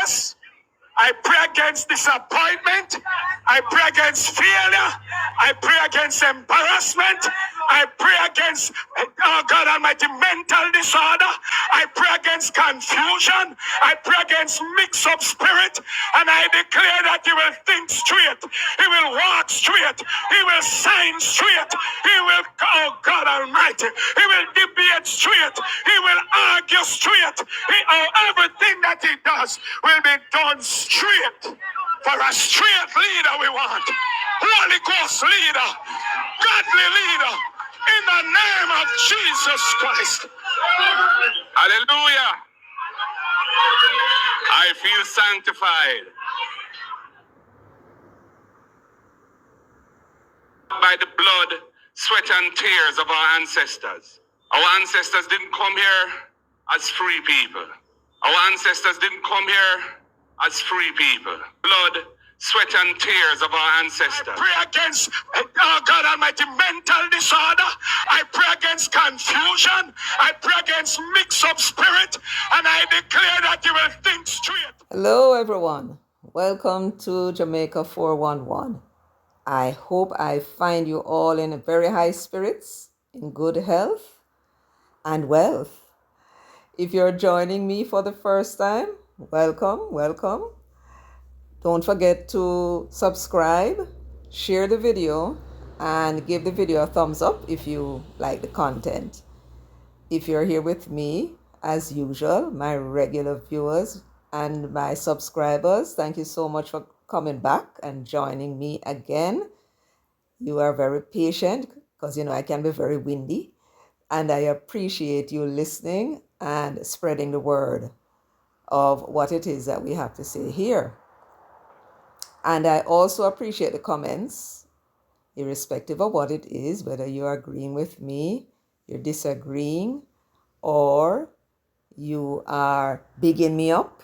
disgrace. I pray against disappointment. I pray against failure. I pray against embarrassment. I pray against, oh God Almighty, mental disorder. I pray against confusion. I pray against mix-up spirit. And I declare that he will think straight. He will walk straight. He will sign straight. He will, oh God Almighty, he will debate straight. He will argue straight. Everything that he does will be done straight. For a straight leader we want. Holy Ghost leader. Godly leader. In the name of Jesus Christ. Hallelujah. I feel sanctified by the blood, sweat, and tears of our ancestors. Our ancestors didn't come here as free people. Our ancestors didn't come here as free people. Blood, sweat, and tears of our ancestors. I pray against, oh God Almighty, mental disorder. I pray against confusion. I pray against mix-up spirit. And I declare that you will think straight. Hello, everyone. Welcome to Jamaica 411. I hope I find you all in very high spirits, in good health and wealth. If you're joining me for the first time, welcome. Don't forget to subscribe, share the video, and give the video a thumbs up if you like the content. If you're here with me, as usual, my regular viewers and my subscribers, thank you so much for coming back and joining me again. You are very patient because, I can be very windy. And I appreciate you listening and spreading the word of what it is that we have to say here. And I also appreciate the comments, irrespective of what it is, whether you're agreeing with me, you're disagreeing, or you are bigging me up.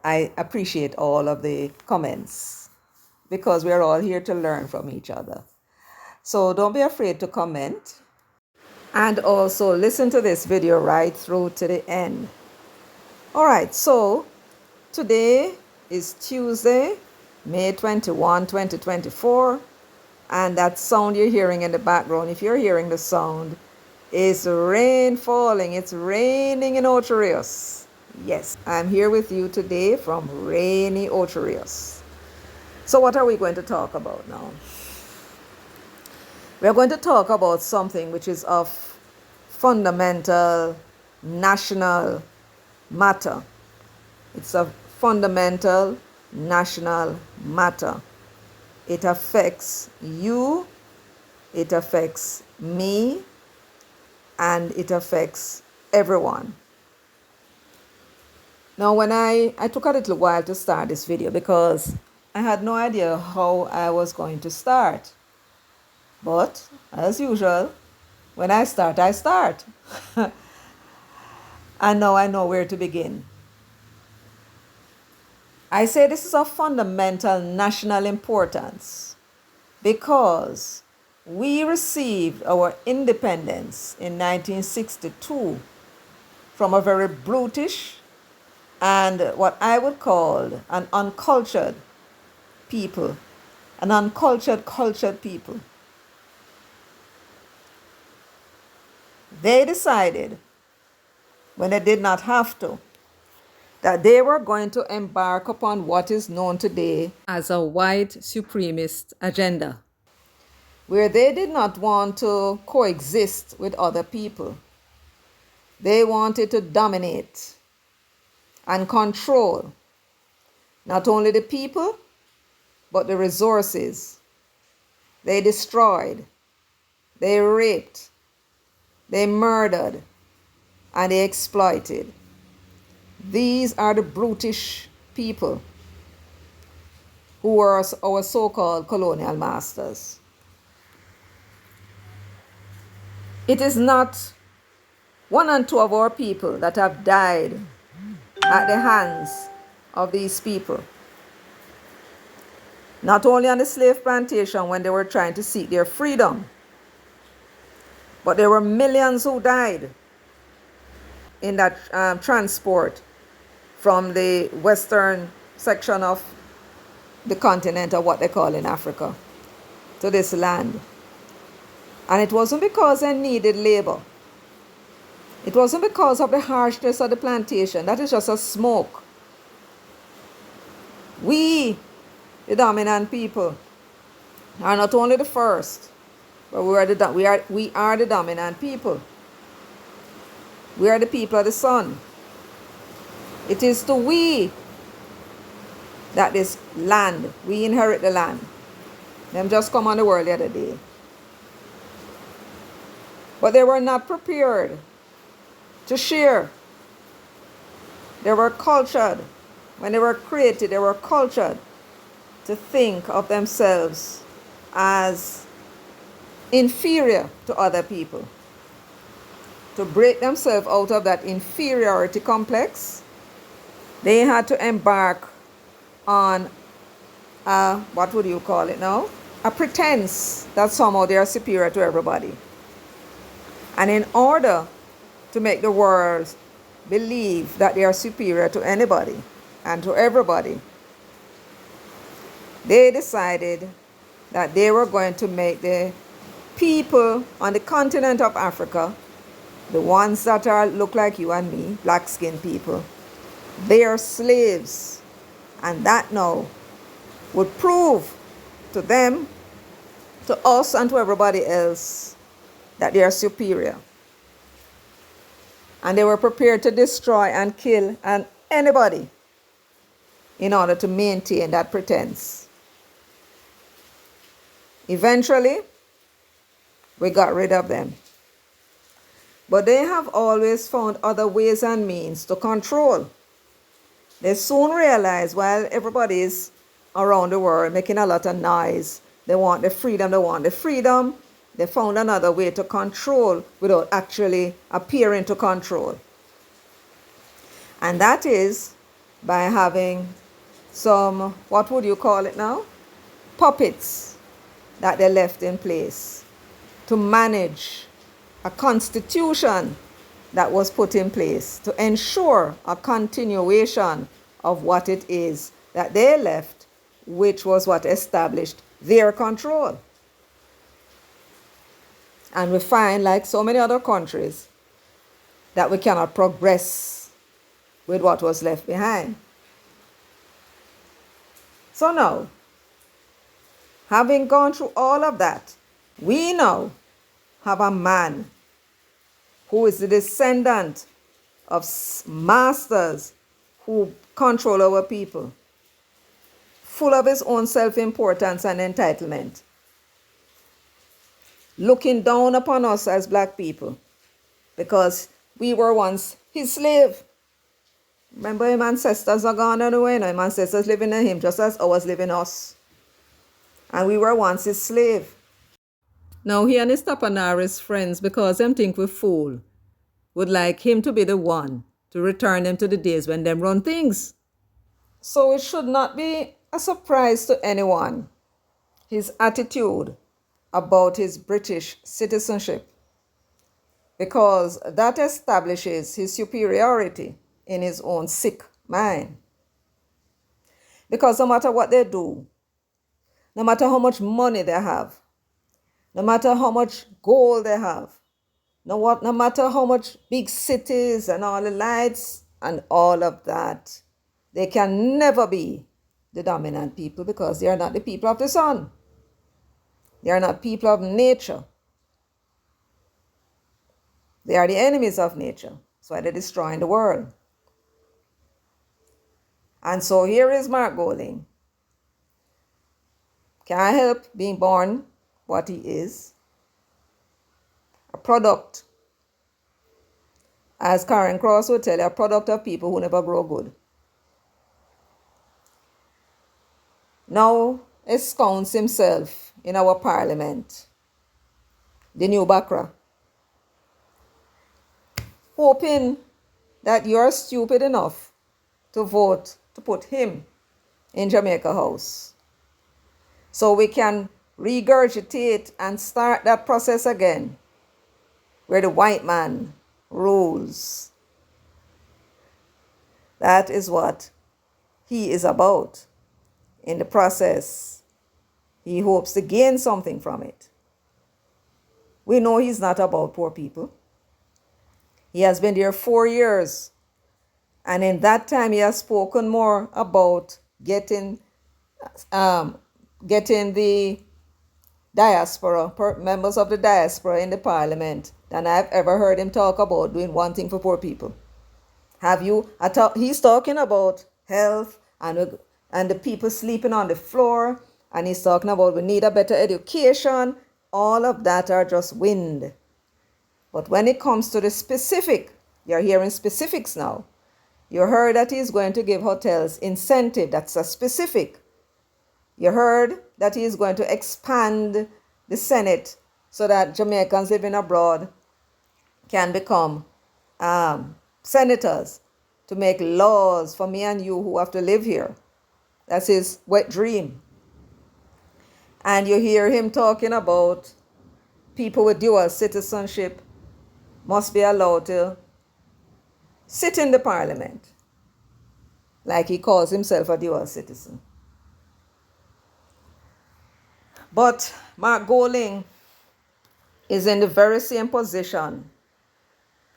I appreciate all of the comments because we're all here to learn from each other. So don't be afraid to comment. And also listen to this video right through to the end. All right, so today is Tuesday, May 21, 2024. And that sound you're hearing in the background, if you're hearing the sound, is rain falling. It's raining in Ocho Rios. Yes, I'm here with you today from rainy Ocho Rios. So what are we going to talk about now? We're going to talk about something which is of fundamental national matter. It's a fundamental national matter. It affects you, it affects me, and it affects everyone. Now, when I took a little while to start this video because I had no idea how I was going to start. But, as usual, when I start, I start. And now I know where to begin. I say this is of fundamental national importance because we received our independence in 1962 from a very brutish and what I would call an uncultured people, an cultured people. They decided, when they did not have to, that they were going to embark upon what is known today as a white supremacist agenda, where they did not want to coexist with other people. They wanted to dominate and control not only the people, but the resources. They destroyed, they raped, they murdered, and they exploited. These are the brutish people who were our so-called colonial masters. It is not one and two of our people that have died at the hands of these people. Not only on the slave plantation when they were trying to seek their freedom, but there were millions who died in that transport from the western section of the continent, or what they call in Africa, to this land. And it wasn't because they needed labor. It wasn't because of the harshness of the plantation. That is just a smoke. We, the dominant people, are not only the first, but we are the dominant people. We are the people of the sun. It is to we that this land, we inherit the land. Them just come on the world the other day. But they were not prepared to share. They were cultured. When they were created, they were cultured to think of themselves as inferior to other people. To break themselves out of that inferiority complex, they had to embark on what would you call it now? A pretense that somehow they are superior to everybody. And in order to make the world believe that they are superior to anybody and to everybody, they decided that they were going to make the people on the continent of Africa, the ones that look like you and me, black-skinned people, they are slaves. And that now would prove to them, to us, and to everybody else that they are superior. And they were prepared to destroy and kill anybody in order to maintain that pretense. Eventually, we got rid of them. But they have always found other ways and means to control. They soon realized while everybody is around the world making a lot of noise, they want the freedom, they found another way to control without actually appearing to control. And that is by having some, what would you call it now? Puppets that they left in place to manage a constitution that was put in place to ensure a continuation of what it is that they left, which was what established their control. And we find, like so many other countries, that we cannot progress with what was left behind. So now, having gone through all of that, we now have a man who is the descendant of masters who control our people, full of his own self-importance and entitlement, looking down upon us as black people because we were once his slave. Remember, his ancestors are gone away now. His ancestors living in him just as ours live in us. And we were once his slave. Now he and his Tapanaris friends, because them think we fool, would like him to be the one to return them to the days when them run things. So it should not be a surprise to anyone, his attitude about his British citizenship, because that establishes his superiority in his own sick mind. Because no matter what they do, no matter how much money they have, no matter how much gold they have, no matter how much big cities and all the lights and all of that, they can never be the dominant people because they are not the people of the sun. They are not people of nature. They are the enemies of nature. That's why they're destroying the world. And so here is Mark Golding. Can't help being born what he is. A product, as Karen Cross would tell you, a product of people who never grow good. Now ensconce himself in our parliament, the new Bakra, hoping that you're stupid enough to vote to put him in Jamaica House, so we can regurgitate and start that process again, where the white man rules. That is what he is about. In the process, he hopes to gain something from it. We know he's not about poor people. He has been there 4 years. And in that time, he has spoken more about getting the diaspora, members of the diaspora in the parliament than I've ever heard him talk about doing one thing for poor people. Have you? He's talking about health and the people sleeping on the floor, and he's talking about we need a better education. All of that are just wind. But when it comes to the specific, you're hearing specifics now. You heard that he's going to give hotels incentive. That's a specific. You heard that he is going to expand the Senate so that Jamaicans living abroad can become senators to make laws for me and you who have to live here. That's his wet dream. And you hear him talking about people with dual citizenship must be allowed to sit in the parliament, like he calls himself a dual citizen. But Mark Golding is in the very same position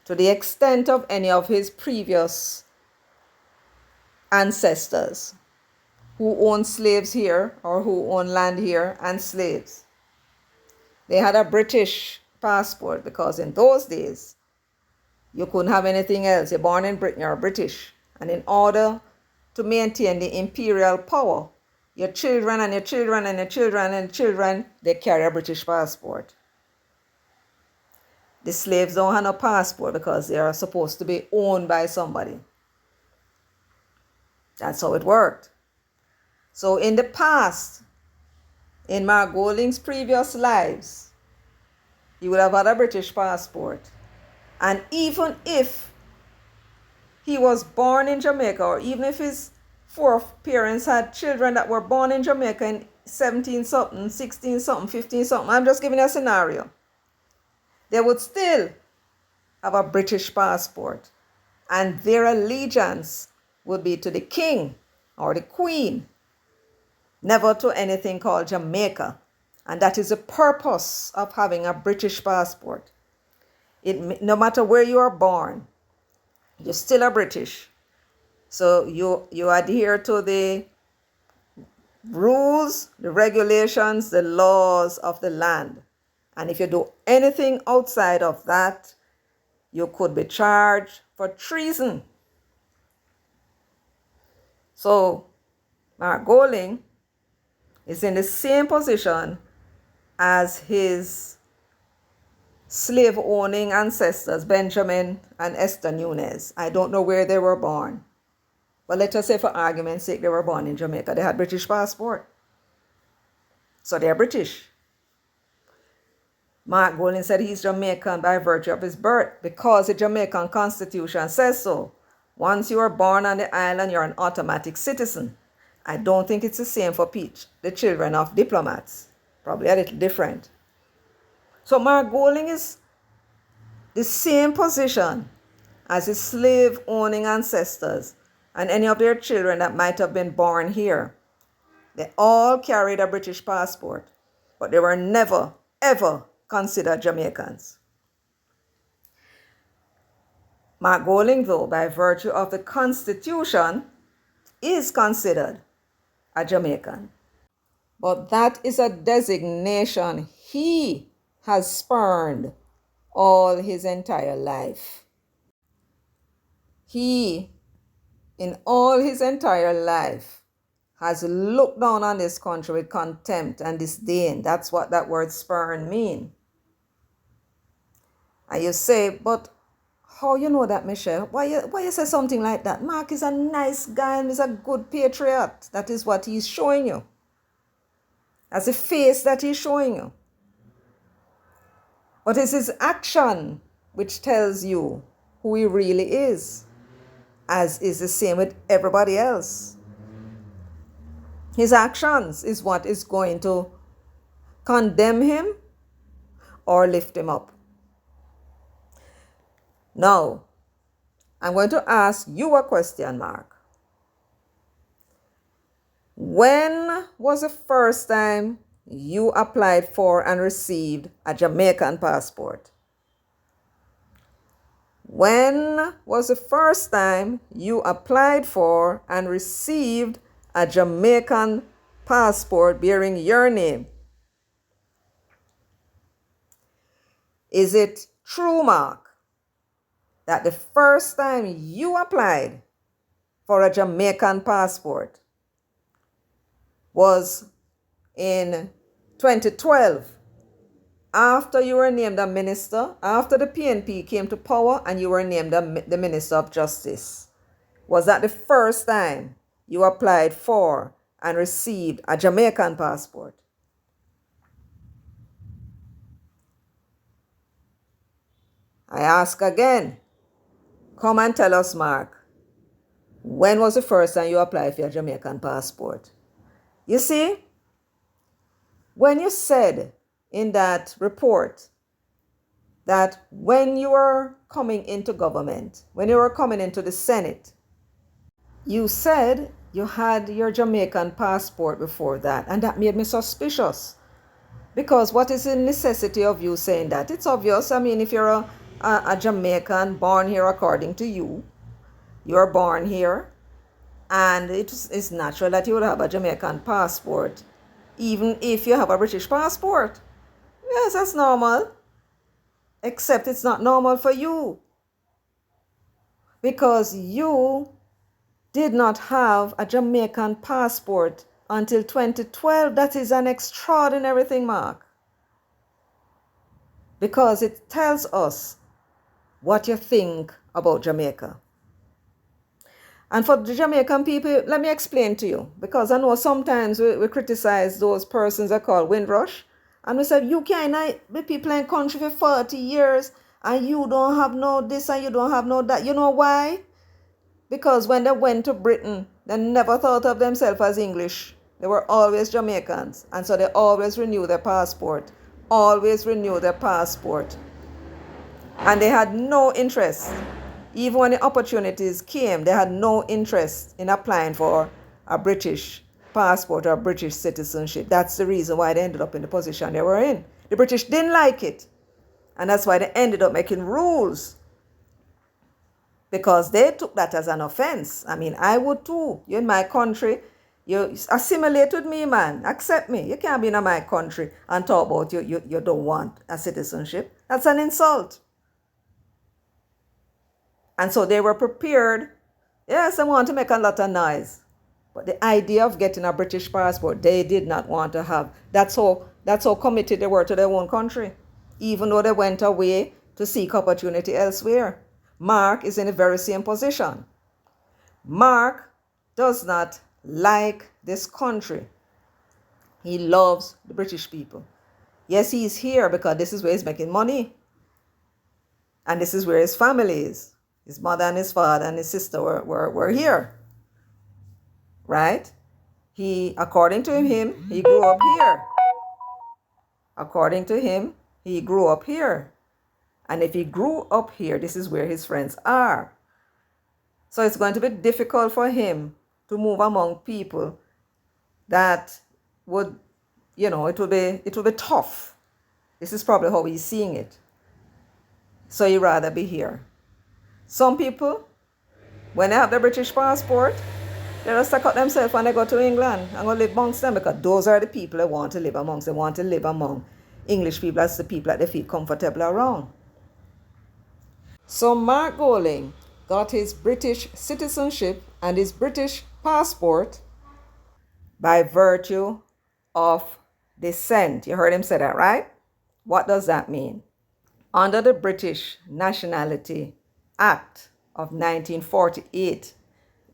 to the extent of any of his previous ancestors who owned slaves here or who owned land here and slaves. They had a British passport because in those days you couldn't have anything else. You're born in Britain, you're British. And in order to maintain the imperial power, your children and your children and your children and children, they carry a British passport. The slaves don't have no passport because they are supposed to be owned by somebody. That's how it worked. So in the past, in Mark Golding's previous lives, he would have had a British passport. And even if he was born in Jamaica, or even if his four parents had children that were born in Jamaica in 17 something, 16 something, 15 something, I'm just giving a scenario, they would still have a British passport. And their allegiance would be to the king or the queen, never to anything called Jamaica. And that is the purpose of having a British passport. No matter where you are born, you're still a British. So you adhere to the rules, the regulations, the laws of the land. And if you do anything outside of that, you could be charged for treason. So Mark Golding is in the same position as his slave-owning ancestors, Benjamin and Esther Nunez. I don't know where they were born. But let us say for argument's sake they were born in Jamaica. They had British passport. So they're British. Mark Golding said he's Jamaican by virtue of his birth because the Jamaican Constitution says so. Once you are born on the island, you're an automatic citizen. I don't think it's the same for the children of diplomats. Probably a little different. So Mark Golding is the same position as his slave-owning ancestors and any of their children that might have been born here. They all carried a British passport, but they were never, ever considered Jamaicans. Mark Golding, though, by virtue of the Constitution, is considered a Jamaican. But that is a designation he has spurned all his entire life. He, in all his entire life, has looked down on this country with contempt and disdain. That's what that word spurn means. And you say, but how you know that, Michelle? Why you say something like that? Mark is a nice guy and he's a good patriot. That is what he's showing you. That's the face that he's showing you. But it's his action which tells you who he really is, as is the same with everybody else. His actions is what is going to condemn him or lift him up. Now, I'm going to ask you a question, Mark. When was the first time you applied for and received a Jamaican passport? When was the first time you applied for and received a Jamaican passport bearing your name? Is it true, Mark, that the first time you applied for a Jamaican passport was in 2012, after you were named a minister, after the PNP came to power and you were named the Minister of Justice? Was that the first time you applied for and received a Jamaican passport? I ask again, come and tell us, Mark, when was the first time you applied for your Jamaican passport? You see, when you said in that report that when you were coming into government, when you were coming into the Senate, you said you had your Jamaican passport before that, and that made me suspicious. Because what is the necessity of you saying that? It's obvious. I mean, if you're a Jamaican born here according to you, you're born here, and it's natural that you would have a Jamaican passport, even if you have a British passport. Yes, that's normal. Except it's not normal for you. Because you did not have a Jamaican passport until 2012. That is an extraordinary thing, Mark. Because it tells us what you think about Jamaica. And for the Jamaican people, let me explain to you. Because I know sometimes we criticize those persons that call Windrush. And we said, you can't be people in country for 40 years and you don't have no this and you don't have no that. You know why? Because when they went to Britain, they never thought of themselves as English. They were always Jamaicans. And so they always renew their passport. Always renew their passport. And they had no interest. Even when the opportunities came, they had no interest in applying for a British passport or British citizenship. That's the reason why they ended up in the position they were in. The British didn't like it. And that's why they ended up making rules. Because they took that as an offense. I mean, I would too. You're in my country. You assimilate with me, man. Accept me. You can't be in my country and talk about you don't want a citizenship. That's an insult. And so they were prepared. Yes, they want to make a lot of noise. But the idea of getting a British passport, they did not want to have. That's how committed they were to their own country. Even though they went away to seek opportunity elsewhere. Mark is in the very same position. Mark does not like this country. He loves the British people. Yes, he's here because this is where he's making money. And this is where his family is. His mother and his father and his sister were here. Right? According to him, he grew up here. According to him, he grew up here. And if he grew up here, this is where his friends are. So it's going to be difficult for him to move among people that would, it will be tough. This is probably how he's seeing it. So he'd rather be here. Some people, when they have the British passport, they just suck up themselves and they go to England and go live amongst them because those are the people they want to live amongst. They want to live among English people. That's the people that they feel comfortable around. So Mark Golding got his British citizenship and his British passport by virtue of descent. You heard him say that, right? What does that mean? Under the British Nationality Act of 1948,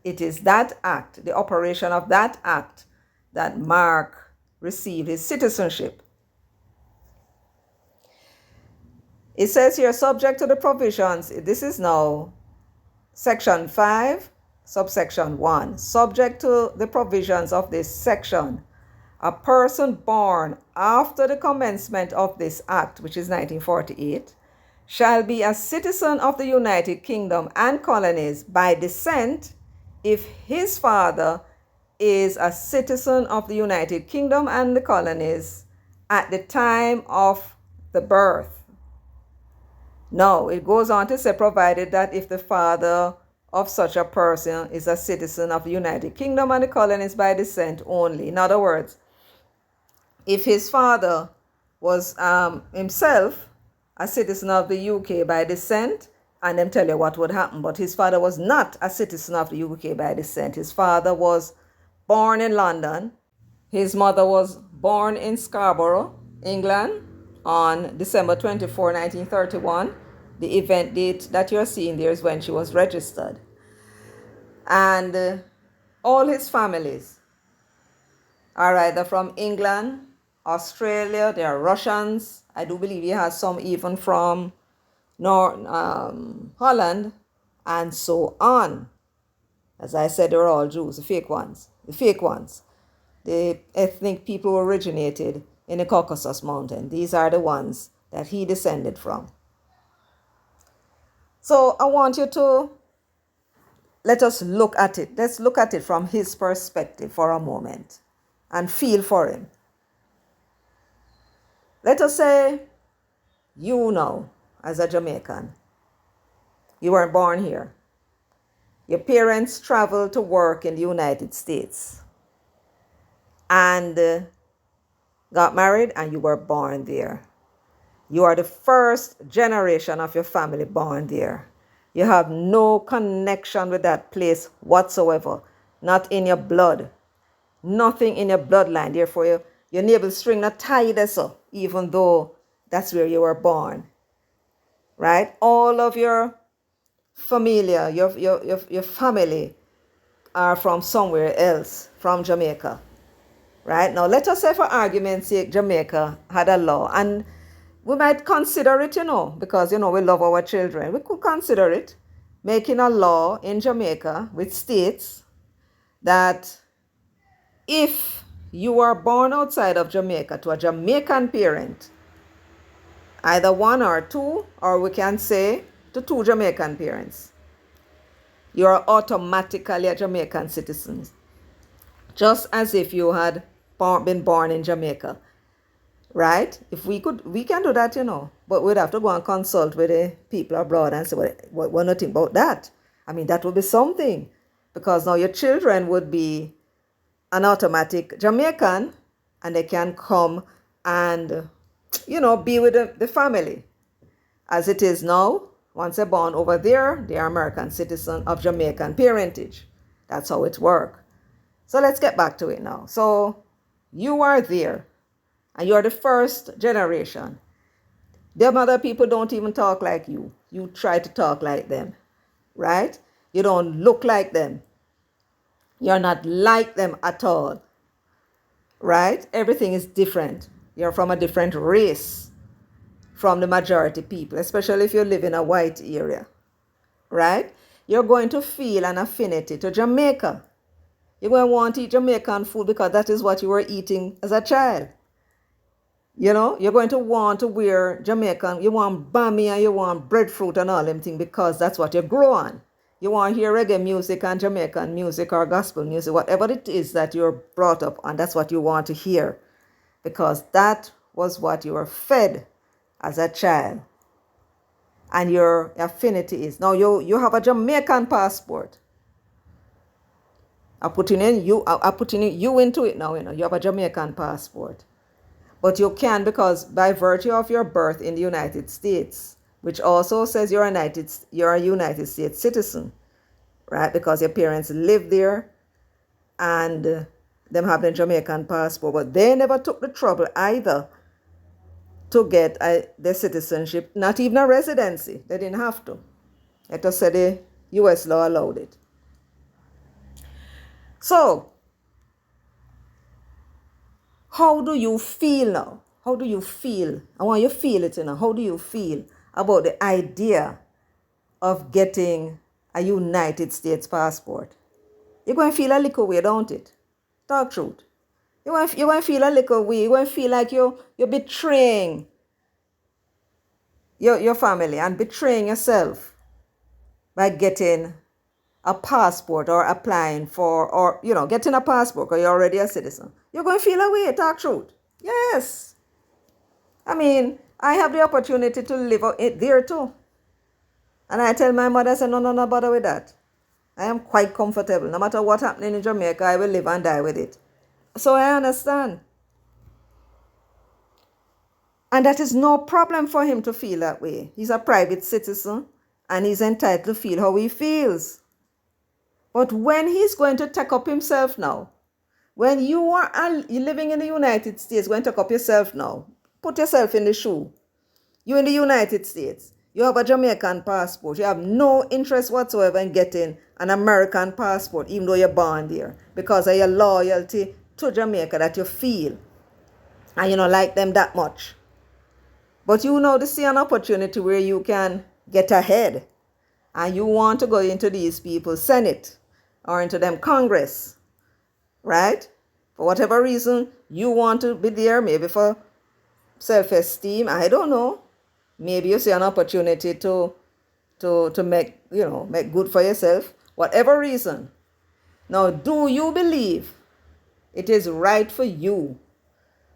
it is that act, the operation of that act, that Mark received his citizenship. It says here, subject to the provisions, this is now section 5, subsection 1. Subject to the provisions of this section, a person born after the commencement of this act, which is 1948, shall be a citizen of the United Kingdom and colonies by descent if his father is a citizen of the United Kingdom and the colonies at the time of the birth. No, it goes on to say, provided that if the father of such a person is a citizen of the United Kingdom and the colonies by descent only. In other words, if his father was himself a citizen of the UK by descent, and them tell you what would happen, but his father was not a citizen of the UK by descent. His father was born in London. His mother was born in Scarborough, England, on December 24, 1931. The event date that you're seeing there is when she was registered. And all his families are either from England, Australia, there are Russians. I do believe he has some even from Holland, and so on. As I said, they're all Jews, the fake ones. The ethnic people who originated in the Caucasus Mountain. These are the ones that he descended from. So I want you to let us look at it. Let's look at it from his perspective for a moment and feel for him. Let us say you know, as a Jamaican, you were born here. Your parents traveled to work in the United States and got married, and you were born there. You are the first generation of your family born there. You have no connection with that place whatsoever, not in your blood, nothing in your bloodline. Therefore, your neighbor string not tied us up, even though that's where you were born, right? All of your familia, your family are from somewhere else, from Jamaica, right? Now, let us say for argument's sake, Jamaica had a law, and we might consider it, because, we love our children. We could consider it, making a law in Jamaica which states that if you are born outside of Jamaica to a Jamaican parent, either one or two, or we can say to two Jamaican parents, you are automatically a Jamaican citizen, just as if you had been born in Jamaica, right? If we can do that, but we'd have to go and consult with the people abroad and say, what do you think about that? I mean, that would be something, because now your children would be an automatic Jamaican, and they can come and, be with the family. As it is now, once they're born over there, they are American citizen of Jamaican parentage. That's how it works. So let's get back to it now. So you are there, and you're the first generation. Them other people don't even talk like you. You try to talk like them, right? You don't look like them. You're not like them at all, right? Everything is different. You're from a different race from the majority people, especially if you live in a white area, right? You're going to feel an affinity to Jamaica. You're going to want to eat Jamaican food because that is what you were eating as a child. You're going to want to wear Jamaican. You want bami and you want breadfruit and all them things because that's what you grow on. You want to hear reggae music and Jamaican music or gospel music, whatever it is that you're brought up on, that's what you want to hear, because that was what you were fed as a child. And your affinity is. Now you have a Jamaican passport. I'm putting you into it now, you have a Jamaican passport. But you can, because by virtue of your birth in the United States, which also says you're a United States citizen, right? Because your parents live there and them have a Jamaican passport, but they never took the trouble either to get their citizenship, not even a residency. They didn't have to. Let us say the U.S. law allowed it. So, how do you feel now? How do you feel? I want you to feel it, How do you feel about the idea of getting a United States passport? You're going to feel a little way, don't it? Talk truth. You're going to feel a little way. You're going to feel like you're betraying your family and betraying yourself by getting a passport or applying for, or, getting a passport because you're already a citizen, you're going to feel away, talk truth. Yes. I mean, I have the opportunity to live it there too. And I tell my mother, I say, no, no, no bother with that. I am quite comfortable. No matter what happening in Jamaica, I will live and die with it. So I understand. And that is no problem for him to feel that way. He's a private citizen and he's entitled to feel how he feels. But when he's going to take up himself now, when you are living in the United States, going to take up yourself now, put yourself in the shoe. You're in the United States. You have a Jamaican passport. You have no interest whatsoever in getting an American passport, even though you're born there, because of your loyalty to Jamaica that you feel. And you don't like them that much. But you now see an opportunity where you can get ahead. And you want to go into these people's Senate or into them Congress. Right? For whatever reason, you want to be there, maybe for self-esteem. I don't know. Maybe you see an opportunity to make, make good for yourself. Whatever reason. Now, do you believe it is right for you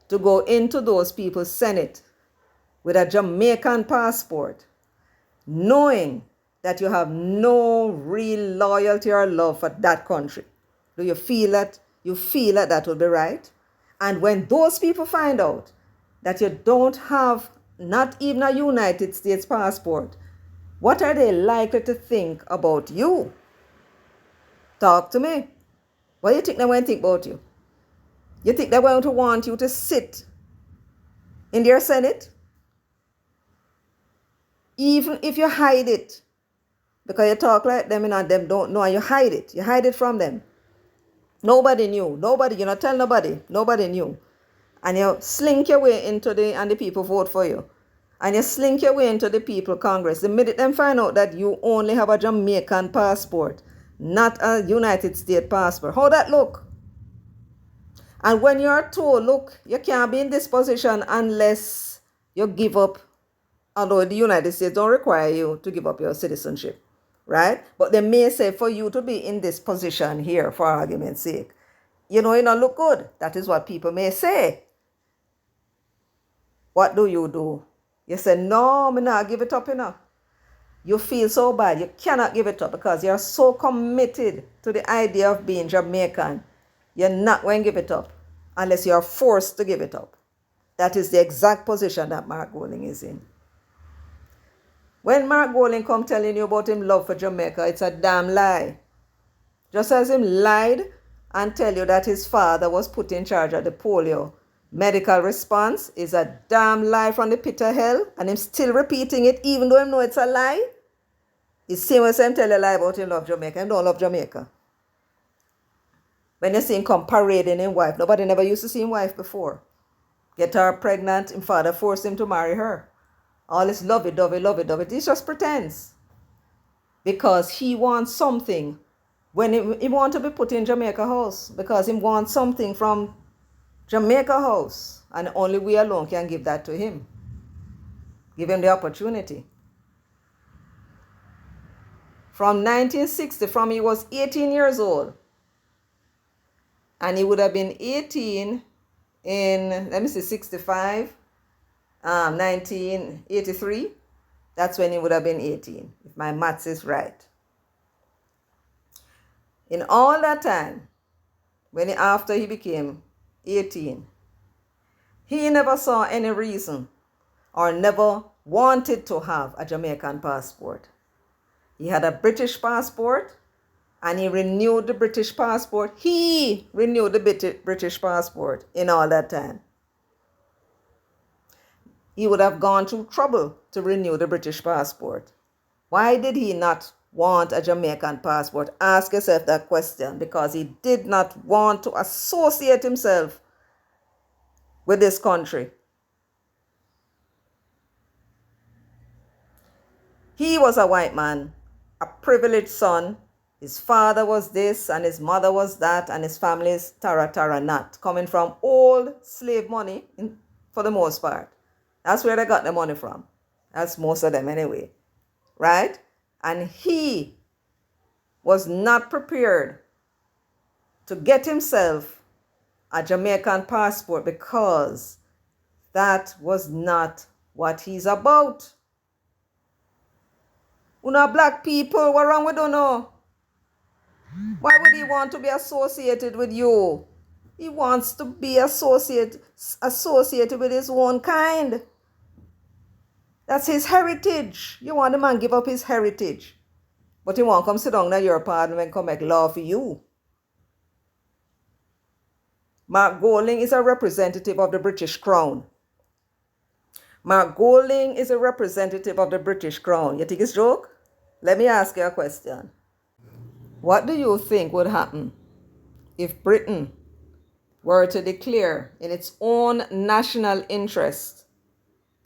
to go into those people's Senate with a Jamaican passport, knowing that you have no real loyalty or love for that country? Do you feel that that will be right? And when those people find out that you don't have not even a United States passport, what are they likely to think about you? Talk to me. What do you think they're going to think about you? You think they're going to want you to sit in their Senate? Even if you hide it, because you talk like them and them don't know, and you hide it. You hide it from them. Nobody knew. Nobody, you not tell nobody. Nobody knew. And you slink your way into and the people vote for you. And you slink your way into the people Congress. The minute them find out that you only have a Jamaican passport, not a United States passport, how that look? And when you're told, look, you can't be in this position unless you give up, although the United States don't require you to give up your citizenship, right? But they may say for you to be in this position here, for argument's sake, you don't look good. That is what people may say. What do? You say, no, me not give it up enough. You feel so bad. You cannot give it up because you're so committed to the idea of being Jamaican. You're not going to give it up unless you're forced to give it up. That is the exact position that Mark Golding is in. When Mark Golding come telling you about him love for Jamaica, it's a damn lie. Just as him lied and tell you that his father was put in charge of the polio medical response is a damn lie from the pit of hell, and him still repeating it even though him know it's a lie. It's same as him tell a lie about him love Jamaica. Him don't love Jamaica. When you see him come parading his wife, nobody never used to see his wife before. Get her pregnant, his father forced him to marry her. All this lovey-dovey, he just pretends. Because he wants something when he wants to be put in Jamaica House. Because he wants something from Jamaica House. And only we alone can give that to him. Give him the opportunity. From 1960, from he was 18 years old. And he would have been 18 in, 65. 1983, that's when he would have been 18, if my maths is right. In all that time, after he became 18, he never saw any reason or never wanted to have a Jamaican passport. He had a British passport and he renewed the British passport. He renewed the British passport in all that time. He would have gone through trouble to renew the British passport. Why did he not want a Jamaican passport? Ask yourself that question, because he did not want to associate himself with this country. He was a white man, a privileged son. His father was this and his mother was that, and his family is tara nat, coming from old slave money for the most part. That's where they got the money from. That's most of them anyway, right? And he was not prepared to get himself a Jamaican passport because that was not what he's about. Una black people, what wrong with you know? Why would he want to be associated with you? He wants to be associated with his own kind. That's his heritage. You want the man give up his heritage. But he won't come sit down in your parliament and come make law for you. Mark Golding is a representative of the British Crown. Mark Golding is a representative of the British Crown. You think it's a joke? Let me ask you a question. What do you think would happen if Britain were to declare in its own national interest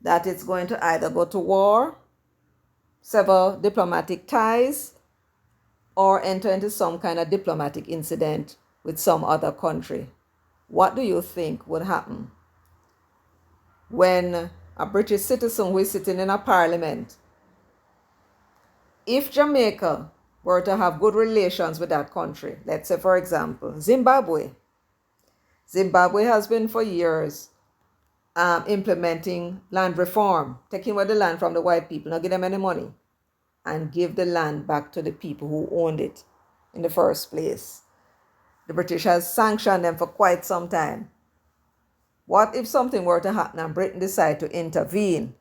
that it's going to either go to war, sever diplomatic ties, or enter into some kind of diplomatic incident with some other country? What do you think would happen when a British citizen who is sitting in a parliament, if Jamaica were to have good relations with that country, let's say for example, Zimbabwe has been for years implementing land reform, taking away the land from the white people, not give them any money, and give the land back to the people who owned it in the first place. The British has sanctioned them for quite some time. What if something were to happen and Britain decide to intervene?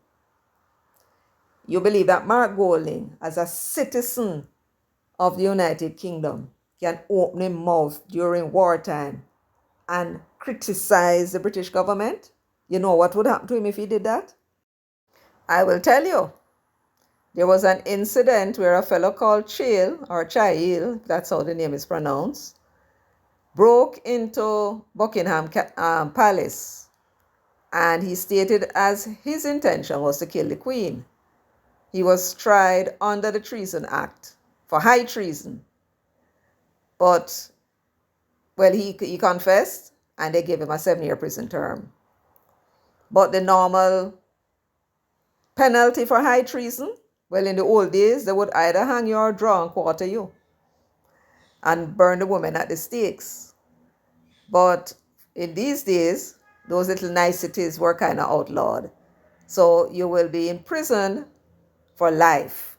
You believe that Mark Golding, as a citizen of the United Kingdom, can open his mouth during wartime and criticize the British government? You know what would happen to him if he did that? I will tell you. There was an incident where a fellow called Chail, that's how the name is pronounced, broke into Buckingham Palace, and he stated as his intention was to kill the Queen. He was tried under the Treason Act for high treason. But, well, he confessed, and they gave him a 7-year prison term. But the normal penalty for high treason, well, in the old days, they would either hang you or draw and quarter you and burn the woman at the stakes. But in these days, those little niceties were kind of outlawed. So you will be imprisoned for life.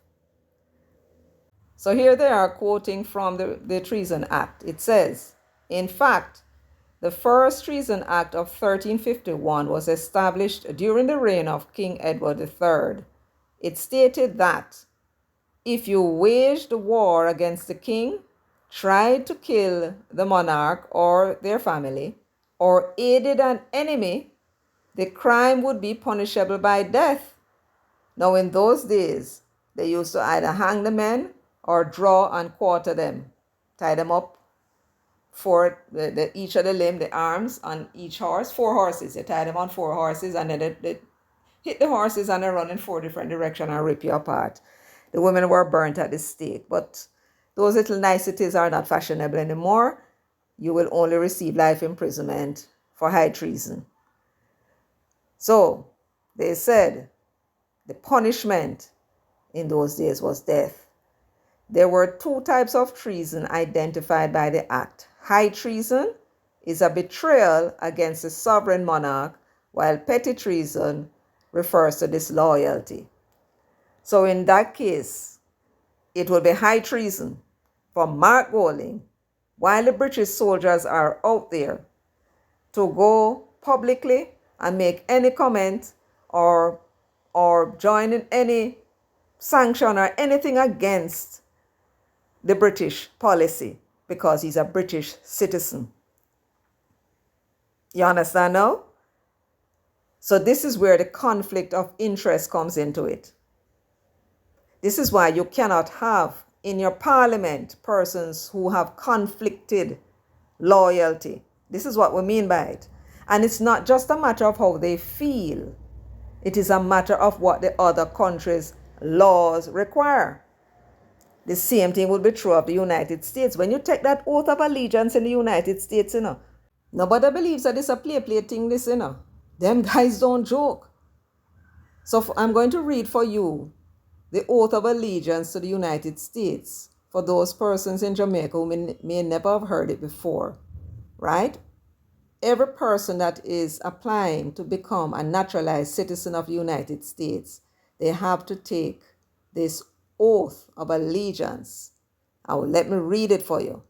So here they are quoting from the Treason Act. It says, in fact, the first Treason Act of 1351 was established during the reign of King Edward III. It stated that if you waged war against the king, tried to kill the monarch or their family, or aided an enemy, the crime would be punishable by death. Now, in those days, they used to either hang the men or draw and quarter them, tie them up for each of the limb, the arms on each horse, 4 horses. You tie them on 4 horses, and then they hit the horses and they run in 4 different directions and rip you apart. The women were burnt at the stake, but those little niceties are not fashionable anymore. You will only receive life imprisonment for high treason. So they said the punishment in those days was death. There were 2 types of treason identified by the Act. High treason is a betrayal against the sovereign monarch, while petty treason refers to disloyalty. So in that case, it will be high treason for Mark Golding, while the British soldiers are out there, to go publicly and make any comment or join in any sanction or anything against the British policy because he's a British citizen. You understand now? So this is where the conflict of interest comes into it. This is why you cannot have in your parliament persons who have conflicted loyalty. This is what we mean by it. And it's not just a matter of how they feel. It is a matter of what the other country's laws require. The same thing would be true of the United States. When you take that oath of allegiance in the United States, nobody believes that it's a play thing, Them guys don't joke. So I'm going to read for you the oath of allegiance to the United States for those persons in Jamaica who may never have heard it before, right? Every person that is applying to become a naturalized citizen of the United States, they have to take this oath of allegiance. Let me read it for you.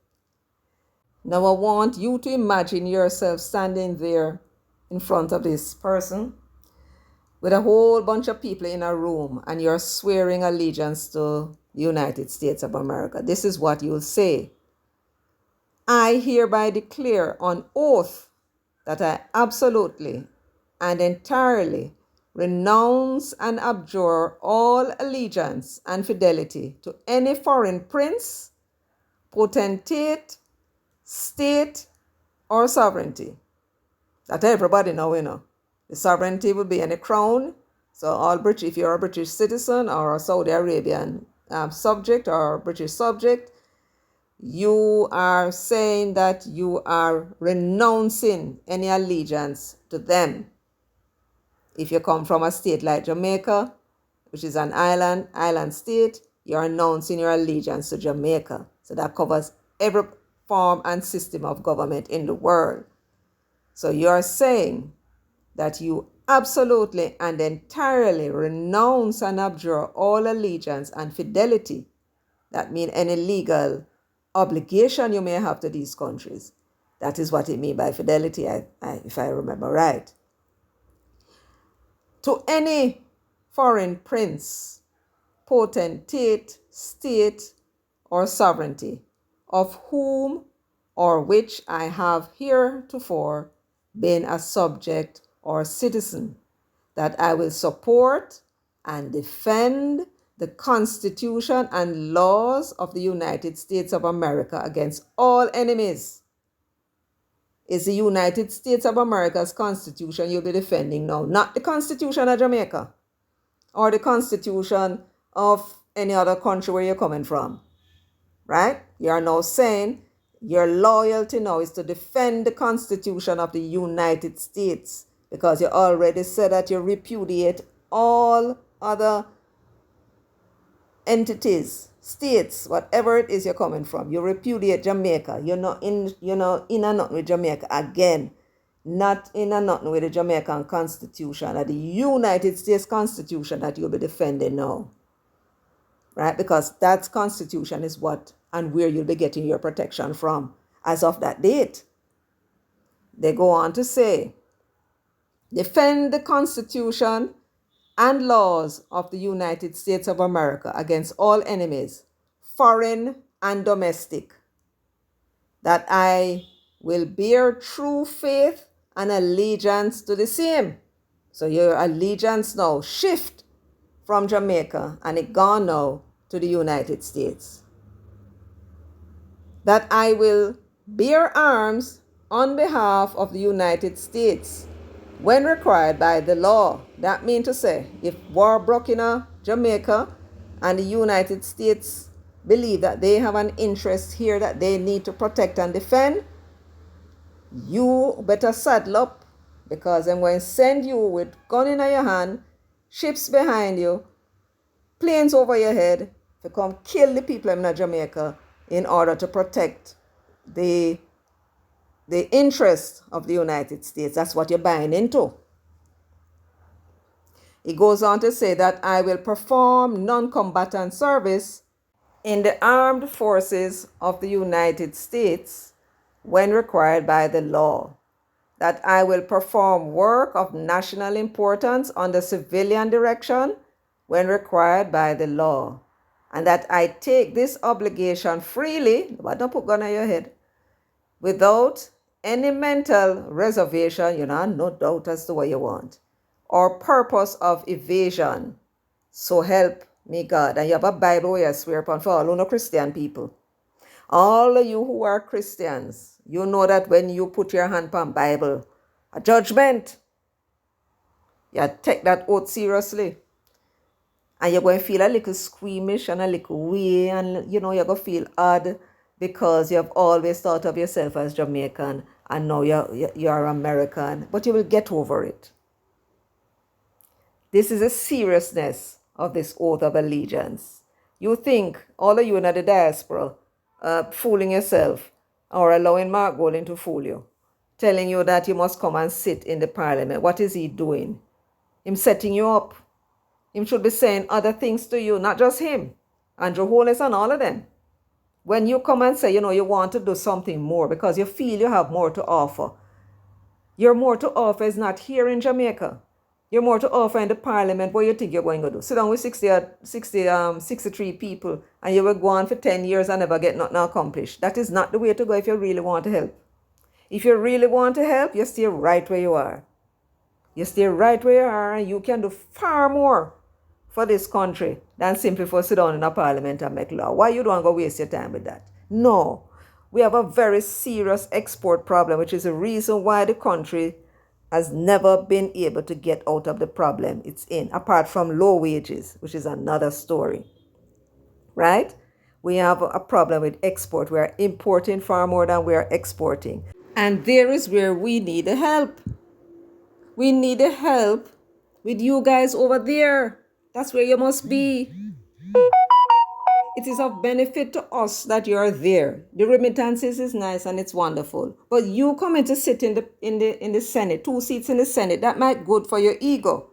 Now I want you to imagine yourself standing there in front of this person with a whole bunch of people in a room, and you're swearing allegiance to the United States of America. This is what you'll say. I hereby declare on oath that I absolutely and entirely renounce and abjure all allegiance and fidelity to any foreign prince, potentate, state, or sovereignty. That everybody know. The sovereignty will be in the crown. So all British, if you're a British citizen or a Saudi Arabian subject or British subject, you are saying that you are renouncing any allegiance to them. If you come from a state like Jamaica, which is an island state, you're announcing your allegiance to Jamaica. So that covers every form and system of government in the world. So you're saying that you absolutely and entirely renounce and abjure all allegiance and fidelity. That means any legal obligation you may have to these countries. That is what it means by fidelity, if I remember right. To any foreign prince, potentate, state, or sovereignty, of whom or which I have heretofore been a subject or citizen, that I will support and defend the Constitution and laws of the United States of America against all enemies. It's the United States of America's Constitution you'll be defending now, not the Constitution of Jamaica or the Constitution of any other country where you're coming from, right? You are now saying your loyalty now is to defend the Constitution of the United States, because you already said that you repudiate all other entities, states, whatever it is you're coming from. You repudiate Jamaica. You're not in and nothing with Jamaica again. Not in and nothing with the Jamaican Constitution or the United States Constitution that you'll be defending now. Right? Because that Constitution is what and where you'll be getting your protection from as of that date. They go on to say, defend the Constitution and laws of the United States of America against all enemies, foreign and domestic, that I will bear true faith and allegiance to the same. So your allegiance now shift from Jamaica and it gone now to the United States. That I will bear arms on behalf of the United States when required by the law. That means to say, if war broke in Jamaica and the United States believe that they have an interest here that they need to protect and defend, you better saddle up, because I'm going to send you with gun in your hand, ships behind you, planes over your head to come kill the people in Jamaica in order to protect the interest of the United States. That's what you're buying into. It goes on to say that I will perform non-combatant service in the armed forces of the United States when required by the law. That I will perform work of national importance under civilian direction when required by the law. And that I take this obligation freely, but don't put gun on your head, without any mental reservation, no doubt as to what you want, or purpose of evasion. So help me God. And you have a Bible where you swear upon for all no Christian people. All of you who are Christians, you know that when you put your hand upon Bible, a judgment, you take that oath seriously. And you're going to feel a little squeamish and a little way, and you're going to feel odd because you have always thought of yourself as Jamaican and now you're American, but you will get over it. This is the seriousness of this oath of allegiance. You think, all of you in the diaspora, fooling yourself or allowing Mark Golding to fool you, telling you that you must come and sit in the parliament. What is he doing? Him setting you up. Him should be saying other things to you, not just him. Andrew Holness and all of them. When you come and say, you want to do something more because you feel you have more to offer, your more to offer is not here in Jamaica. You're more to offer in the parliament. What you think you're going to do? Sit down with 63 people and you will go on for 10 years and never get nothing accomplished. That is not the way to go if you really want to help. If you really want to help, you stay right where you are. You stay right where you are and you can do far more for this country than simply for sit down in a parliament and make law. Why you don't go waste your time with that? No. We have a very serious export problem, which is the reason why the country has never been able to get out of the problem it's in, apart from low wages, which is another story. Right? We have a problem with export. We are importing far more than we are exporting. And there is where we need the help. We need the help with you guys over there. That's where you must be. It is of benefit to us that you are there. The remittances is nice and it's wonderful. But you coming to sit in the Senate, 2 seats in the Senate, that might be good for your ego.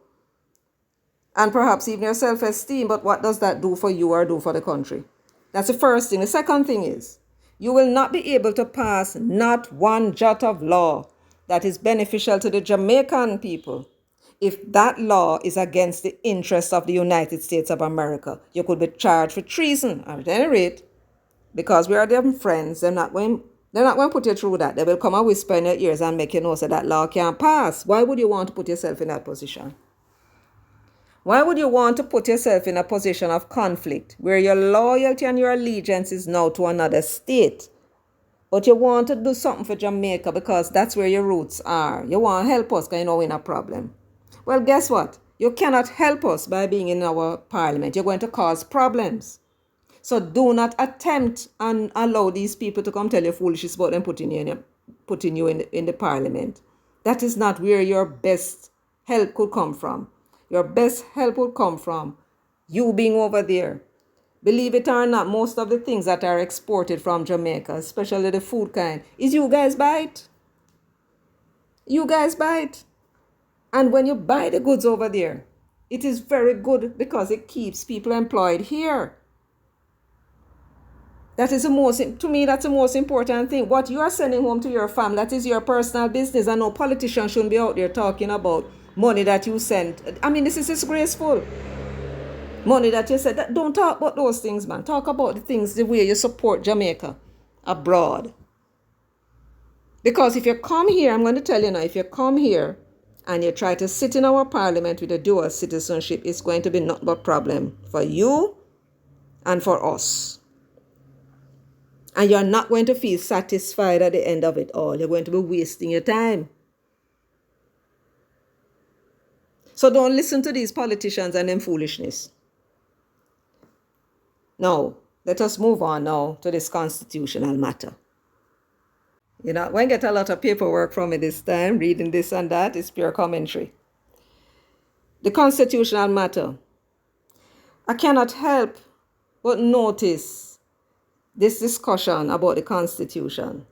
And perhaps even your self-esteem. But what does that do for you or do for the country? That's the first thing. The second thing is, you will not be able to pass not one jot of law that is beneficial to the Jamaican people. If that law is against the interests of the United States of America, you could be charged for treason. At any rate, because we are them friends, they're not going to put you through that. They will come and whisper in your ears and make you know that law can't pass. Why would you want to put yourself in that position? Why would you want to put yourself in a position of conflict where your loyalty and your allegiance is now to another state? But you want to do something for Jamaica because that's where your roots are. You want to help us because you know we're in a problem. Well, guess what? You cannot help us by being in our parliament. You're going to cause problems. So do not attempt and allow these people to come tell you foolishness about them putting you in the parliament. That is not where your best help could come from. Your best help would come from you being over there. Believe it or not, most of the things that are exported from Jamaica, especially the food kind, is you guys buy it. You guys buy it. And when you buy the goods over there, it is very good because it keeps people employed here. That is to me, that's the most important thing. What you are sending home to your family, that is your personal business. And no politician shouldn't be out there talking about money that you sent. I mean, this is disgraceful. Money that you sent. Don't talk about those things, man. Talk about the things, the way you support Jamaica abroad. Because if you come here, I'm going to tell you now, if you come here and you try to sit in our parliament with a dual citizenship, it's going to be nothing but problem for you and for us. And you're not going to feel satisfied at the end of it all. You're going to be wasting your time. So don't listen to these politicians and them foolishness. Now, let us move on now to this constitutional matter. You're not going to get a lot of paperwork from me this time, reading this and that. It's pure commentary. The constitutional matter. I cannot help but notice this discussion about the Constitution.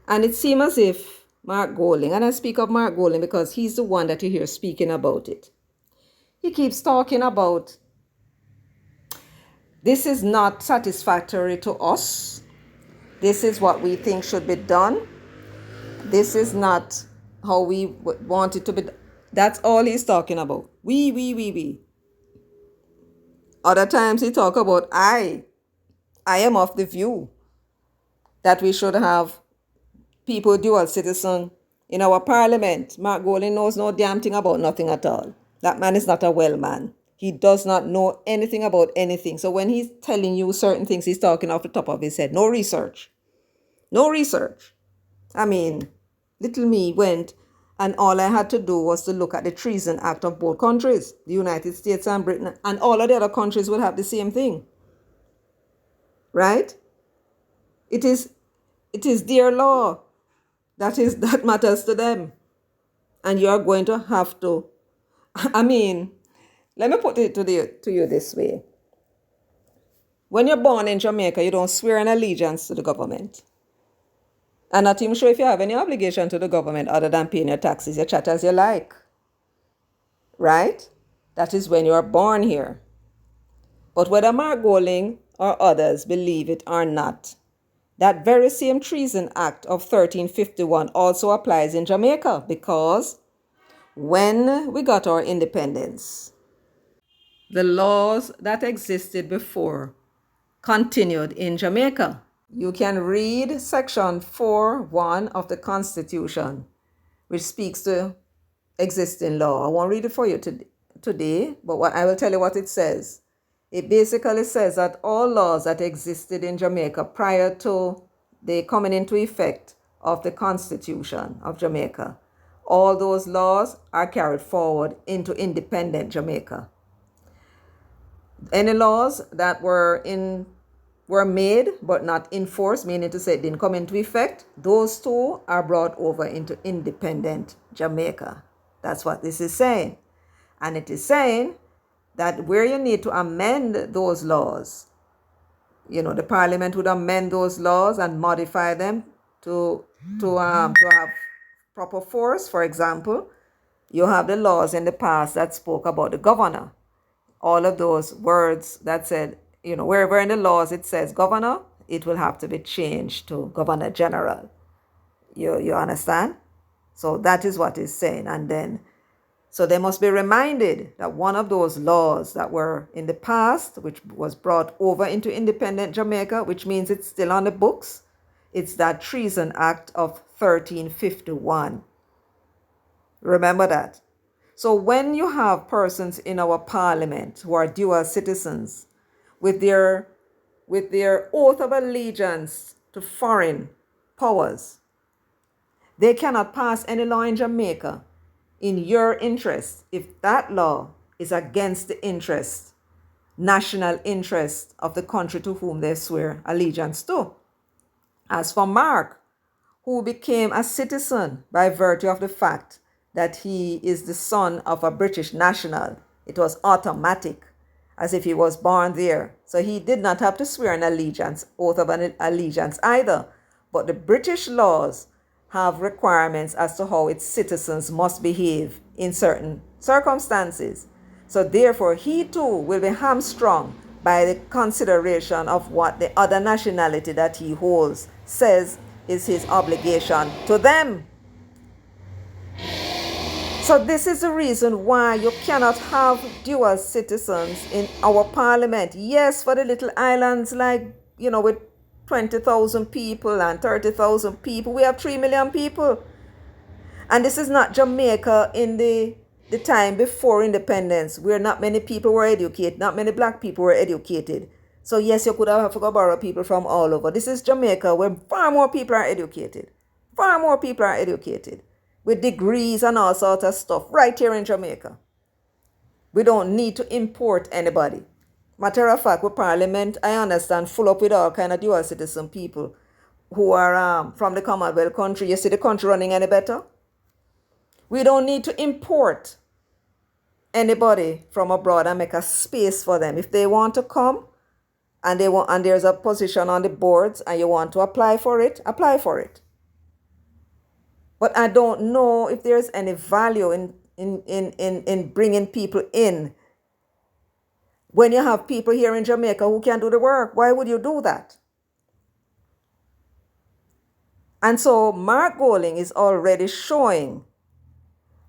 And it seems as if Mark Golding, and I speak of Mark Golding because he's the one that you hear speaking about it. He keeps talking about this is not satisfactory to us. This is what we think should be done. This is not how we want it to be. That's all he's talking about. We. Other times he talk about I am of the view that we should have people dual citizen in our parliament. Mark Golding knows no damn thing about nothing at all. That man is not a well man. He does not know anything about anything. So when he's telling you certain things, he's talking off the top of his head. No research. No research. I mean, little me went and all I had to do was to look at the Treason Act of both countries, the United States and Britain, and all of the other countries will have the same thing. Right? It is their law that matters to them. And you are going to have to I mean, let me put it to you this way. When you're born in Jamaica, you don't swear an allegiance to the government. I'm not even sure if you have any obligation to the government other than paying your taxes. You chat as you like, right? That is when you are born here. But whether Mark Golding or others believe it or not, that very same Treason Act of 1351 also applies in Jamaica, because when we got our independence, the laws that existed before continued in Jamaica. You can read section 4:1 of the Constitution, which speaks to existing law. I won't read it for you today, but I will tell you what it says. It basically says that all laws that existed in Jamaica prior to the coming into effect of the Constitution of Jamaica, all those laws are carried forward into independent Jamaica. Any laws that were made but not enforced, meaning to say it didn't come into effect, those two are brought over into independent Jamaica. That's what this is saying. And it is saying that where you need to amend those laws, the parliament would amend those laws and modify them to have proper force. For example, you have the laws in the past that spoke about the governor. All of those words that said, wherever in the laws it says governor, it will have to be changed to governor general. You understand? So that is what it's saying. And then, so they must be reminded that one of those laws that were in the past, which was brought over into independent Jamaica, which means it's still on the books, it's that Treason Act of 1351. Remember that. So when you have persons in our parliament who are dual citizens with their oath of allegiance to foreign powers, they cannot pass any law in Jamaica in your interest if that law is against the interest, national interest of the country to whom they swear allegiance to. As for Mark, who became a citizen by virtue of the fact that he is the son of a British national, it was automatic, as if he was born there. So he did not have to swear an allegiance, oath of an allegiance either. But the British laws have requirements as to how its citizens must behave in certain circumstances. So therefore, he too will be hamstrung by the consideration of what the other nationality that he holds says is his obligation to them. So this is the reason why you cannot have dual citizens in our parliament. Yes, for the little islands like, with 20,000 people and 30,000 people, we have 3 million people. And this is not Jamaica in the time before independence, where not many people were educated, not many black people were educated. So yes, you could have to go borrow people from all over. This is Jamaica, where far more people are educated. Far more people are educated, with degrees and all sorts of stuff, right here in Jamaica. We don't need to import anybody. Matter of fact, with Parliament, I understand, full up with all kind of dual citizen people who are from the Commonwealth country. You see the country running any better? We don't need to import anybody from abroad and make a space for them. If they want to come and there's a position on the boards and you want to apply for it, apply for it. But I don't know if there's any value in bringing people in when you have people here in Jamaica who can do the work. Why would you do that? And so Mark Golding is already showing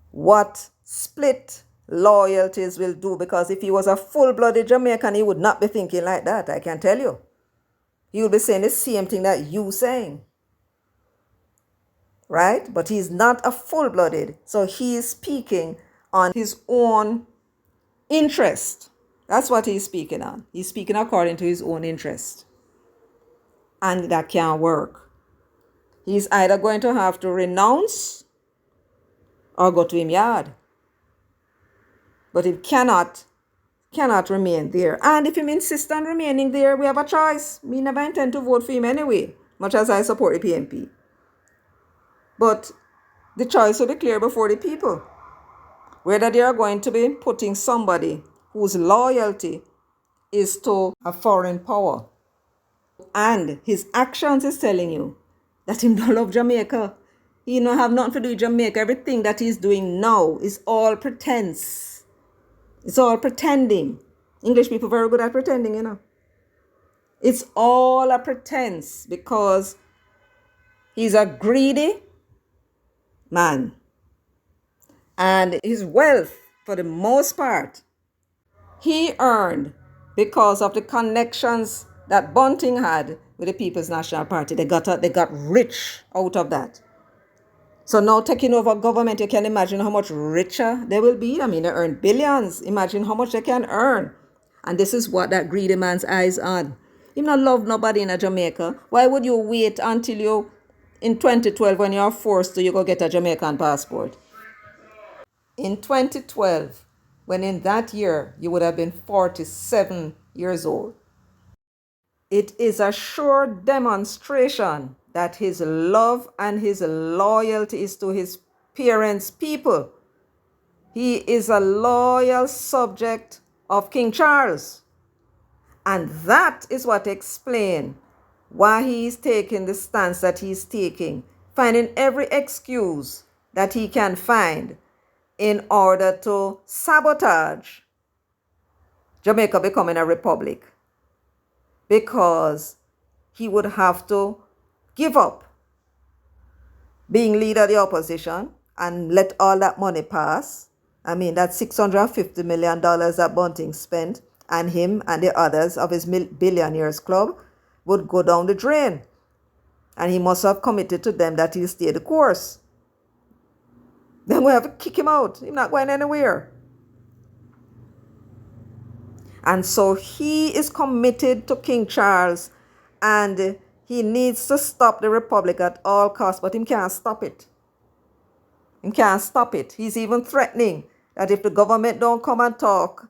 what split loyalties will do, because if he was a full-blooded Jamaican, he would not be thinking like that, I can tell you. He would be saying the same thing that you're saying. Right? But he's not a full-blooded. So he is speaking on his own interest. That's what he's speaking on. He's speaking according to his own interest. And that can't work. He's either going to have to renounce or go to him yard. But he cannot remain there. And if he insists on remaining there, we have a choice. Me never intend to vote for him anyway, much as I support the PNP. But the choice will be clear before the people. whether they are going to be putting somebody whose loyalty is to a foreign power. And his actions is telling you that he don't love Jamaica. He don't have nothing to do with Jamaica. Everything that he's doing now is all pretense. It's all pretending. English people very good at pretending, you know. It's all a pretense because he's a greedy man. And his wealth, for the most part, he earned because of the connections that Bunting had with the People's National Party. They got rich out of that. So now taking over government, you can imagine how much richer they will be. I mean, they earn billions. Imagine how much they can earn. And this is what that greedy man's eyes on. You not love nobody in a Jamaica. Why would you wait until you, in 2012, when you're forced to, you go get a Jamaican passport? In 2012, when in that year you would have been 47 years old. It is a sure demonstration that his love and his loyalty is to his parents' people. He is a loyal subject of King Charles. And that is what explains why he is taking the stance that he is taking, finding every excuse that he can find in order to sabotage Jamaica becoming a republic. Because he would have to give up being leader of the opposition and let all that money pass. I mean, that $650 million that Bunting spent, and him and the others of his billionaires club would go down the drain. And he must have committed to them that he'll stay the course. Then we have to kick him out. He's not going anywhere. And so he is committed to King Charles, and he needs to stop the republic at all costs, but he can't stop it. He can't stop it. He's even threatening that if the government don't come and talk,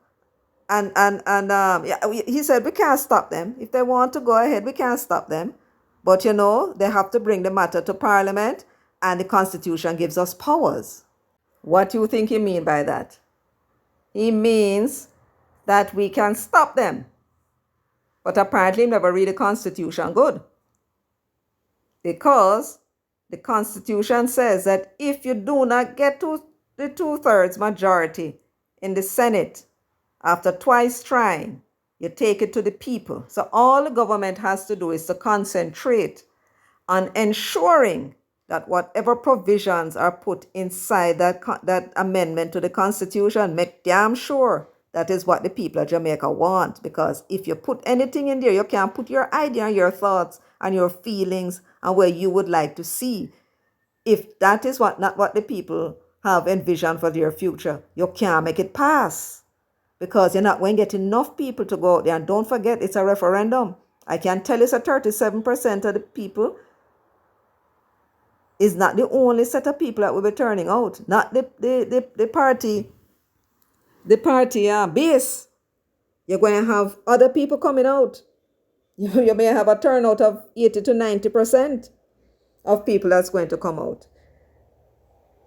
he said we can't stop them. If they want to go ahead, we can't stop them. But you know, they have to bring the matter to Parliament, and the Constitution gives us powers. What do you think he means by that? He means that we can stop them. But apparently never read the Constitution good. Because the Constitution says that if you do not get to the 2/3 majority in the Senate after twice trying, you take it to the people. So all the government has to do is to concentrate on ensuring that whatever provisions are put inside that amendment to the Constitution, make damn sure that is what the people of Jamaica want. Because if you put anything in there, you can't put your idea and your thoughts and your feelings and where you would like to see. If that is not what the people have envisioned for their future, you can't make it pass. Because you're not going to get enough people to go out there. And don't forget, it's a referendum. I can tell you it's a 37% of the people is not the only set of people that will be turning out. Not the party base. You're going to have other people coming out. You may have a turnout of 80 to 90% of people that's going to come out.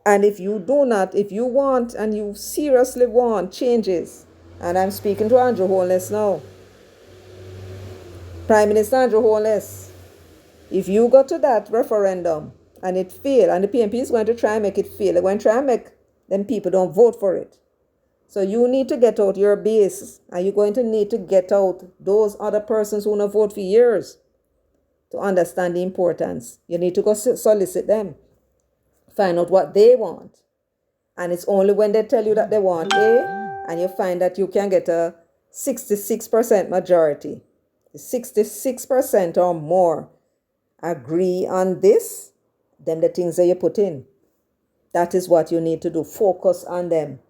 And if you want and you seriously want changes, and I'm speaking to Andrew Holness now, Prime Minister Andrew Holness, if you go to that referendum and it fail, and the PNP is going to try and make it fail, they're going to try and make them people don't vote for it. So you need to get out your base, and you're going to need to get out those other persons who don't vote for years to understand the importance. You need to go solicit them, find out what they want. And it's only when they tell you that they want A, and you find that you can get a 66% majority, 66% or more agree on this, then the things that you put in. That is what you need to do. Focus on them.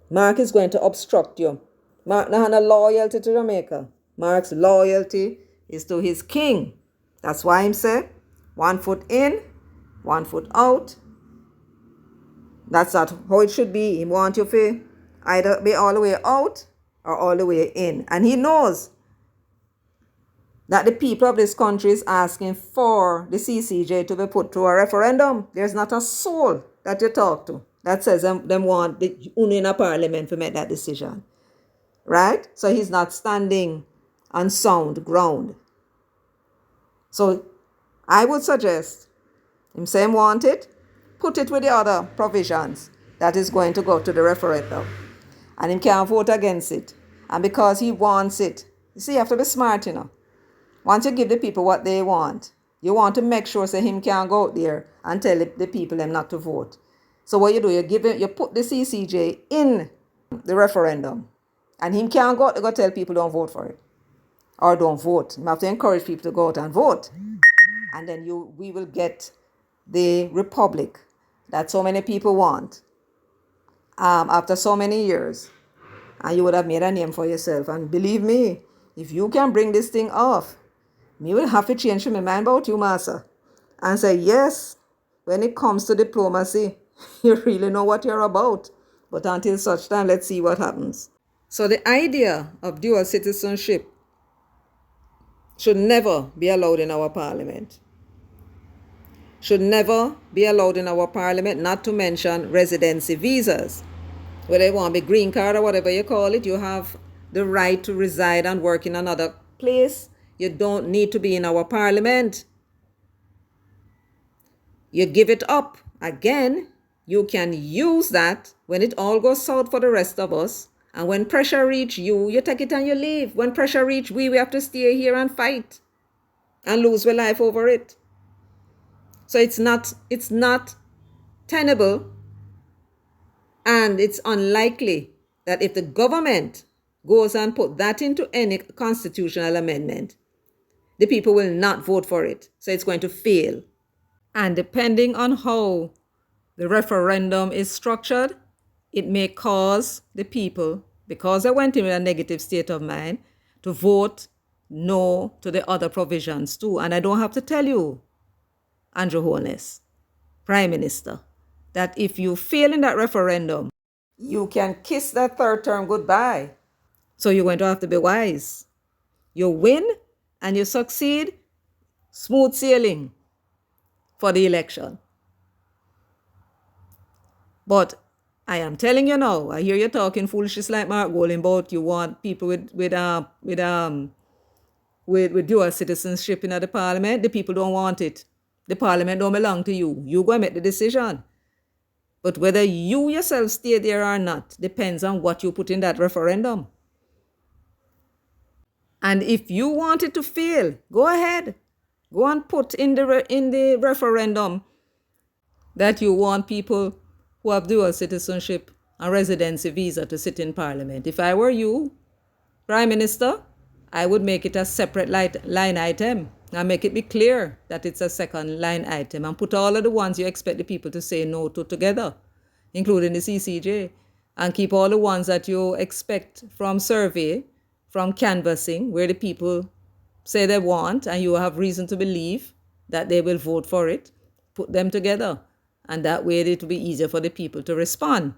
Mark is going to obstruct you. Mark not has loyalty to Jamaica. Mark's loyalty is to his king. That's why him say, 1 foot in, 1 foot out. That's not how it should be. He wants you to either be all the way out or all the way in. And he knows that the people of this country is asking for the CCJ to be put to a referendum. There's not a soul that you talk to that says them want the only in a parliament to make that decision. Right? So he's not standing on sound ground. So I would suggest him say him want it, put it with the other provisions that is going to go to the referendum. And him can't vote against it. And because he wants it, you see, you have to be smart, you know. Once you give the people what they want, you want to make sure say him can't go out there and tell the people them not to vote. So what you do, you put the CCJ in the referendum. And him can't go out to go tell people don't vote for it. Or don't vote. You have to encourage people to go out and vote. And then we will get the republic that so many people want after so many years. And you would have made a name for yourself. And believe me, if you can bring this thing off, me will have to change my mind about you, Master. And say, yes, when it comes to diplomacy, you really know what you're about. But until such time, let's see what happens. So the idea of dual citizenship should never be allowed in our parliament. Should never be allowed in our parliament, not to mention residency visas. Whether you want to be green card or whatever you call it, you have the right to reside and work in another place. You don't need to be in our parliament. You give it up. Again, you can use that when it all goes south for the rest of us. And when pressure reach you, you take it and you leave. When pressure reach we have to stay here and fight and lose our life over it. So it's not tenable, and it's unlikely that if the government goes and put that into any constitutional amendment, the people will not vote for it. So it's going to fail. And depending on how the referendum is structured, it may cause the people, because they went in with a negative state of mind, to vote no to the other provisions too. And I don't have to tell you, Andrew Holness, Prime Minister, that if you fail in that referendum, you can kiss that third term goodbye. So you're going to have to be wise. You win and you succeed, smooth sailing for the election. But I am telling you now, I hear you talking foolishness like Mark Golding about you want people with dual citizenship in the parliament. The people don't want it. The parliament don't belong to you. You go and make the decision. But whether you yourself stay there or not depends on what you put in that referendum. And if you want it to fail, go ahead. Go and put in the referendum that you want people who have dual citizenship and residency visa to sit in parliament. If I were you, Prime Minister, I would make it a separate line item and make it be clear that it's a second line item, and put all of the ones you expect the people to say no to together, including the CCJ, and keep all the ones that you expect from survey, from canvassing, where the people say they want and you have reason to believe that they will vote for it. Put them together, and that way it will be easier for the people to respond.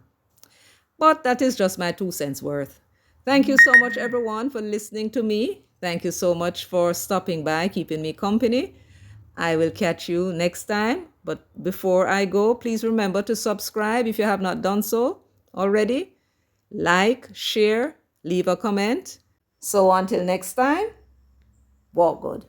But that is just my 2 cents worth. Thank you so much, everyone, for listening to me. Thank you so much for stopping by, keeping me company. I will catch you next time. But before I go, please remember to subscribe if you have not done so already. Like, share, leave a comment. So until next time, walk good.